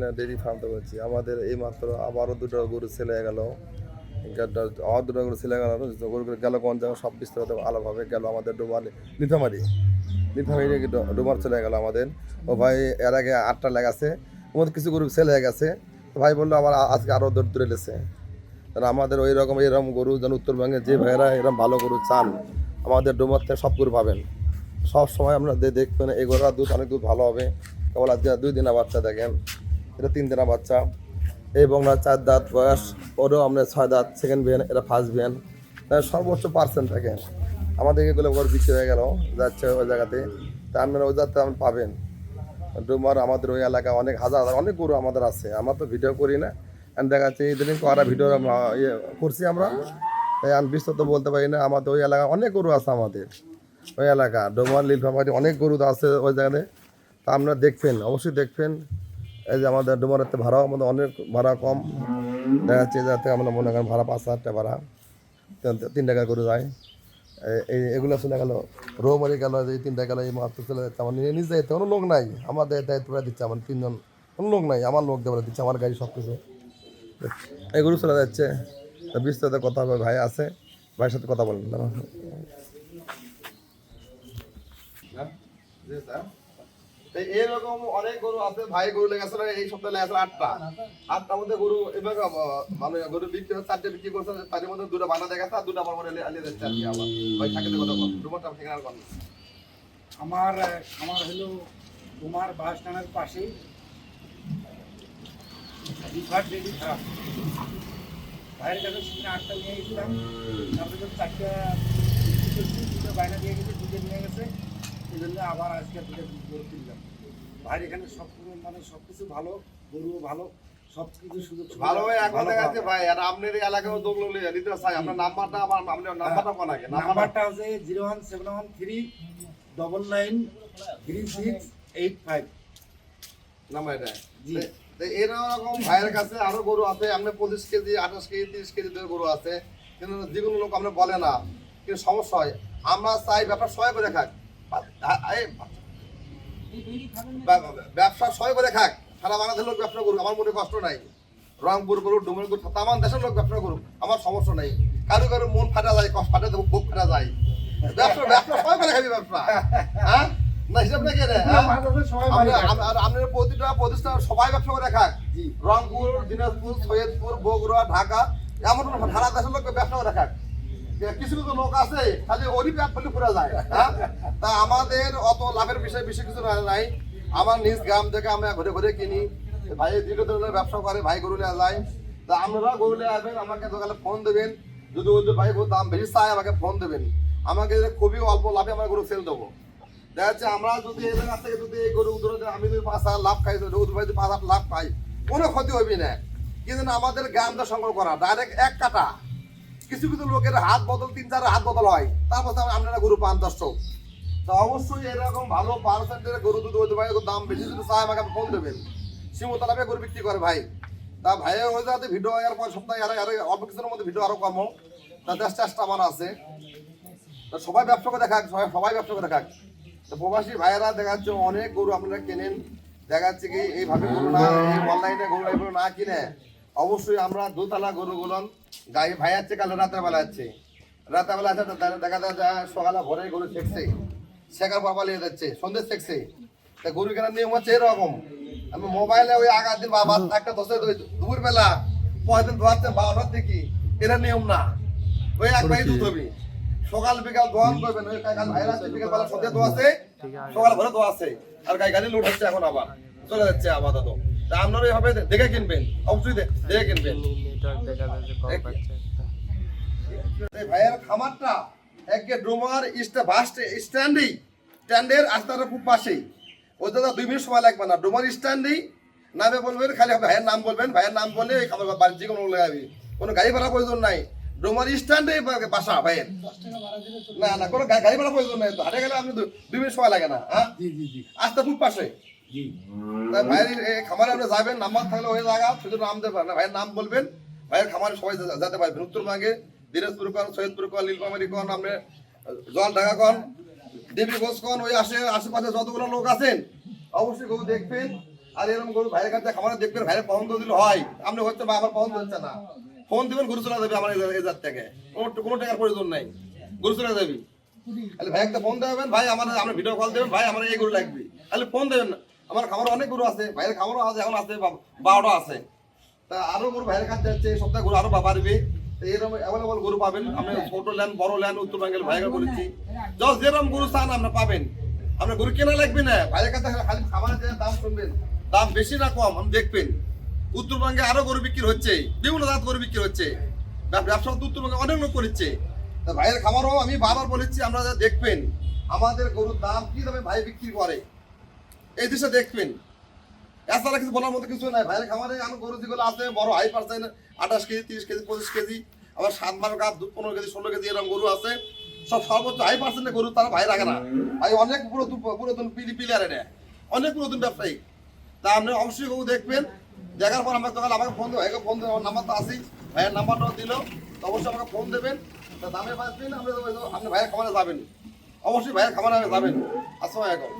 Cylinder dairy farm থেকে বলছি। আমাদের এই মাত্র আবারও দুটো গরু ছেলে গেল, আবার দুটো গরু ছেলে গেল, গরু গেল কোন জায়গায় সব বিস্তারিত আলাদাভাবে গেল আমাদের ডোমার লিথামারি ডোমার চলে গেল আমাদের। ও ভাই এর আগে 8টা লেগ আছে, ওদের কিছু গরু ছেলে গেছে। ভাই বললো আমার আজকে আরও দূরে লেছে। আমাদের ওই রকম এরকম গরু যেন উত্তরবঙ্গে যে ভাইয়েরা এরকম ভালো গরু চান আমাদের ডোমার থেকে সব গরু পাবেন। সব সময় আমরা দেখবেন এই গরুর দুধ অনেক দুধ ভালো হবে। কেবল আজকে 2 দিনা বাচ্চা দেখেন, এটা 3 দিনা বাচ্চা এবং 4 দাঁত বয়স, ওরও আমরা 6 দাঁত সেকেন্ড বিয়ান, এটা ফার্স্ট বিয়ান। সর্বোচ্চ পার্সেন্ট থাকে আমাদের এগুলো গরু বিক্রি হয়ে গেল যাচ্ছে ওই জায়গাতে। তা আপনারা ওই জায়গাতে আপনি পাবেন। ডোমার আমাদের ওই এলাকায় অনেক হাজার অনেক গরু আমাদের আছে। আমরা তো ভিডিও করি না, দেখা যাচ্ছে ইদানিং করা ভিডিও করছি আমরা, তাই আমি বিস্তারিত বলতে পারি না। আমাদের ওই এলাকায় অনেক গরু আছে, আমাদের ওই এলাকা ডোমার লীলফামারী অনেক গরু আছে ওই জায়গাতে। তা আপনারা দেখবেন, অবশ্যই দেখবেন। এই যে আমাদের ডোমারের ভাড়াও আমাদের অনেক ভাড়া কম দেখা যাচ্ছে, যাতে আমরা মনে করেন ভাড়া 5,000 টাকা ভাড়া, 3 টাকা করে যায়। এগুলো চলে গেল, রৌমারি গেল, এই 3টা গেল, এই মাত্র চলে যাচ্ছে। আমার নিজে দায়িত্ব, কোনো লোক নাই, আমাদের দায়িত্ব দিচ্ছে আমার 3 জন, কোনো লোক নাই, আমার লোক দেওয়া দিচ্ছে, আমার গাড়ি সব কিছু এগুলো চলে যাচ্ছে। বিস্তারিত কথা হবে, ভাই আছে, ভাইয়ের সাথে কথা বলেন। এরকম অনেক গরু আছে ভাই, গরু লেগেছে এই সপ্তাহে লেগেছে 8টার মধ্যে গরু এবার মানে গরু বিক্রি হচ্ছে, 4টে বিক্রি করছে, তার মধ্যে 2টা বানা দেখাচ্ছে আর 2টা পরে আলিয়ে যাচ্ছে আর কি। আমার ভাই থাকে কথা বল, ডুমারটা ঠিকানা বল। আমার হলো তোমার বাস স্ট্যান্ডের পাশেই রিফার ডেলি খারাপ। ভাইয়ের কাছে সেদিন 8টা নিয়ে গেছিলাম, তারপরে 4টা বায়না দিয়ে গেছে, 2টে নিয়ে গেছে, এই জন্য আবার আজকে 2টে গরু কিনলাম। ভাইয়ের এখানে সব মানে সব কিছু ভালো, গরুও ভালো, সব কিছু সুযোগ ভালো ভাই। এখন দেখা যাচ্ছে ভাই, আর আপনার এই এলাকায় দোগলো নিতে চাই, আপনার নাম্বারটা আবার আপনার নাম্বারটা কোন আগে? নাম্বারটা হচ্ছে 01713993685 নাম্বার এটা। জি। এরকম ভাইয়ের কাছে আরো গরু আছে, আপনার 25 কেজি 28 কেজি 30 কেজি গরু আছে, কিন্তু যেগুলো লোক আমরা বলে না, কিন্তু সমস্যা হয়। আমরা চাই ব্যবসা সবাই করে খাক, ব্যবসা সবাই করে খাক, সারা বাংলাদেশের লোক ব্যবসা করুক, আমার মনে কষ্ট নাই। রংপুর করুক, ডুমুর করুক, তামান দেশের লোক ব্যবসা করুক, আমার সমস্যা নেই। কারো কারো মন ফাটা যায়, কষ্ট ফাটা বুক ফাটা যায়, ব্যবসা সবাই করে খাবি ব্যবসা। হ্যাঁ না, হিসাব নাকি আপনার প্রতিটা প্রতিষ্ঠান সবাই ব্যবসা করে খাক। রংপুর, দিনাজপুর, সৈয়দপুর, বগুড়া, ঢাকা, এমন সারা দেশের লোক ব্যবসা করে খাক। কিছু কিছু লোক আছে খালি ওরই পেট ফেলে পুরা যায়। হ্যাঁ, তা আমাদের অত লাভের বিষয় বেশি কিছু নাই। আমার নিজ গ্রাম থেকে আমরা ঘুরে ঘুরে কিনি, ভাই দীর্ঘদিনের ব্যবসা করে, ভাই গরু নিয়ে যায়। তা আপনারা গরু নিয়ে আসবেন, আমাকে দোকানে ফোন দেবেন, যদি ওদের ভাই দাম বেশি চায় আমাকে ফোন দেবেন, আমাকে খুবই অল্প লাভে আমার গরু সেল দেবো। দেখা যাচ্ছে আমরা যদি এই জায়গা থেকে যদি এই গরু ধরে আমি যদি 5,000 লাভ খাই, রৌদ্র ভাই যদি 5,000 লাভ পাই, কোনো ক্ষতি হবে না। কিন্তু আমাদের গ্রামটা সংগ্রহ করা ডাইরেক্ট 1 কাটা। কিছু কিছু লোকের হাত বদল 3-4 হাত বদল হয়, তারপর আপনারা গরু পান 10। তো অবশ্যই এরকম ভালো পার্সেন্টের গরু যদি ওই ভাই দাম বেশি যদি চায় আমাকে ফোন দেবেন। সীমিত লাভে গরু বিক্রি করে ভাই। তা ভাইয়ের ওই জায়গাতে ভিডিও আর পর সপ্তাহে আর অল্প কিছুর মধ্যে ভিডিও আরো কম, তাদের চেষ্টা আমার আছে। সবাই ব্যবসা করে দেখাক, সবাই ব্যবসা করে দেখাক। তো প্রবাসী ভাইয়েরা দেখা যাচ্ছে অনেক গরু আপনারা কেনেন, দেখা যাচ্ছে কি এইভাবে গরু না, এই অনলাইনে গরু এগুলো না কিনে অবশ্যই আমরা দোতলা গরুগুলো গাই ভাই আছে, কাল রাতের বেলা আছে, রাতের বেলা আছে, দেখা যায় সকালে ভোরে গরু শেখছে, শেখার পর পালিয়ে যাচ্ছে, সন্ধ্যে শেখছে। তা গরু কেনার নিয়ম হচ্ছে এরকম। আমি মোবাইলে ওই আগার দিন বাবা 1টা 10 দুপুর বেলা পরের দিন ধোয়াচ্ছে 12টার দিকে, এরা নিয়ম না। ওই এক ভাই দুধ হবে, সকাল বিকাল দোয়ান করবেন। ওই কাল ভাইরা বিকাল বেলা সন্ধ্যে দোয়াছে, সকাল ভোরে দোয়াছে, আর গাড়ি লোড হচ্ছে, এখন আবার চলে যাচ্ছে আপাতত। তা আপনারা এইভাবে দেখে কিনবেন, অবশ্যই দেখে কিনবেন। ভাইয়ের খামারটা একে ডোমার স্ট্যান্ডের আস্তার খুব পাশেই, ওই দাদা 2 মিনিট সময় লাগবে না। ডোমার স্ট্যান্ডেই নামে বলবেন, খালি ভাইয়ের নাম বলবেন, ভাইয়ের নাম বলে খাবার বাড়ির যে কোনো লাগাবি, কোনো গাড়ি ভাড়া প্রয়োজন নাই। ডোমার স্ট্যান্ডেই বাসা ভাইয়ের, না না কোনো গাড়ি ভাড়া প্রয়োজন নাই। হাটে গেলে আপনি 2 মিনিট সময় লাগে না। হ্যাঁ, আস্তা খুব পাশে। ভাইয়ের খামারে আপনি যাবেন, নাম্বার থাকলে ওই জায়গা শুধু নাম দেবেন, ভাইয়ের নাম বলবেন, ভাইয়ের খামারে সবাই যেতে পারবেন। উত্তরবঙ্গে দিনাজপুর কন, সৈয়দপুর কন, নীলফামারী কন, আপনি জল ঢাকা কন, দেবীগঞ্জ কন, ওই আশেপাশে যতগুলো লোক আছেন অবশ্যই গরু দেখবেন। আর এরকম গরু ভাইয়ের কাছে খামারে দেখবেন, ভাইয়ের পছন্দ দিলে হয়, আপনি হচ্ছে বা আমার পছন্দ হচ্ছে না, ফোন দিবেন গরু চলে যাবে আমার এজার থেকে, কোনো টাকার প্রয়োজন নাই, গরু চলে যাবে। তাহলে ভাই একটা ফোন দেবেন, ভাই আমার আপনি ভিডিও কল দেবেন, ভাই আমার এই গরু লাগবে, তাহলে ফোন দেবেন না। আমার খামারে অনেক গরু আছে, ভাইয়ের খামারও আছে, এখন আছে 12টা আছে, তা আরো গরু ভাইয়ের কাছে যাচ্ছে, এই সপ্তাহে গরু আরো বাড়বে। এরকম অ্যাভেলেবল গরু পাবেন, আপনি ছোট ল্যান্ড বড় ল্যান্ড উত্তর বেঙ্গল ভাইকে বলেছি, যেরকম গরু চান আপনি পাবেন। আপনার গরু কেনা লাগবে না, ভাইয়ের কাছে খালি খাবারের দাম শুনবেন, দাম বেশি না কম আপনি দেখবেন। উত্তরবঙ্গে আরো গরু বিক্রি হচ্ছে, বিভিন্ন জাত গরু বিক্রি হচ্ছে, ব্যবসা তো উত্তরবঙ্গে অনেক লোক করছে। তা ভাইয়ের খামারও আমি বারবার বলেছি, আমরা যা দেখবেন আমাদের গরুর দাম কি দামে ভাই বিক্রি করে, এই দিশে দেখবেন। এছাড়া কিছু বলার মতো কিছু নাই। ভাইয়ের খামারে আমি গরু যেগুলো আছে বড় high percent 28 kg 30 kg 25 kg, আবার 7 বার গাছ 15 কেজি 16 কেজি এরকম গরু আছে, সব সর্বোচ্চ হাই পার্সেন্টের গরু তারা ভাই রাখে না। ভাই অনেক পুরাতন প্লেয়ার এটা, অনেক পুরাতন ব্যবসায়ী। তা আপনি অবশ্যই গরু দেখবেন, দেখার পর আমাকে তখন আমাকে ফোন দেবেন, ভাইকে ফোন দেবেন, আমার নাম্বার তো আছেই, ভাইয়ের নাম্বারটাও দিল, তো অবশ্যই আমাকে ফোন দেবেন। তা দামে পাচ্ছেন আপনি ভাইয়ের খামারে যাবেন, অবশ্যই ভাইয়ের খামারে যাবেন। আসসালামু আলাইকুম।